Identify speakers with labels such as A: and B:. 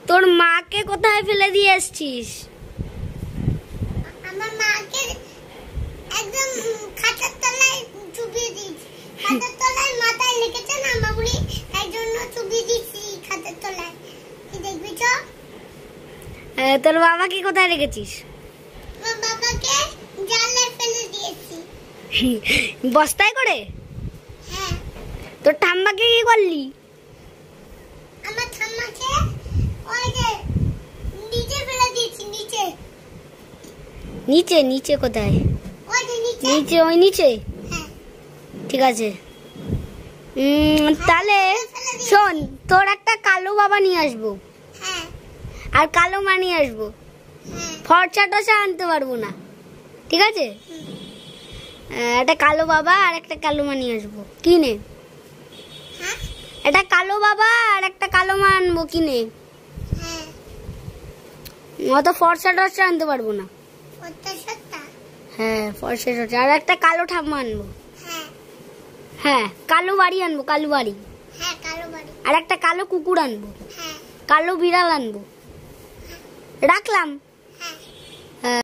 A: তোর মাকে কোথায় ফেলে দিয়ে এসছিস?
B: আমার মাকে একদম খাটের তলায় চুবিয়ে দিয়েছি। খাটের তলায় মাথায় লেগেছে না মামুনি, তাই জন্য চুবিয়ে দিয়েছি খাটের তলায়। কি দেখবি চ?
A: তোর বাবাকে কোথায় রেখেছিস?
B: আমার বাবাকে জালে ফেলে দিয়েছি।
A: বস্তায় করে?
B: হ্যাঁ।
A: তোর ঠাম্মাকে কি করলি?
B: আমার ঠাম্মাকে ওই যে নিচে ফেলে দিয়েছি। নিচে
A: নিচে? নিচে কোথায়?
B: ওই যে নিচে।
A: নিচে? ওই নিচে?
B: হ্যাঁ।
A: ঠিক আছে। তাহলে শোন, তোর একটা কালো বাবা নিয়ে আসবো
B: হ্যাঁ।
A: আর কালো মা নিয়ে আসবো।
B: হ্যাঁ।
A: ফর্সা টসা আনতে পারবো না, ঠিক আছে? একটা কালো বাবা আর একটা কালো মা নিয়ে আসবো, কিনে।
B: হ্যাঁ।
A: একটা কালো বাবা আর একটা কালো মা আনবো কিনে।
B: হ্যাঁ।
A: অত ফর্সা টসা আনতে পারবো না।
B: ওটা সত্য।
A: হ্যাঁ, ফর্সা টসা। আর একটা কালো ঠাম্মা আনবো।
B: হ্যাঁ।
A: হ্যাঁ, কালো বাড়ি আনবো, কালো বাড়ি।
B: হ্যাঁ, কালো বাড়ি।
A: আর একটা কালো কুকুর আনবো,
B: হ্যাঁ।
A: কালো বিড়াল আনবো। রাখলাম।
B: হ্যাঁ।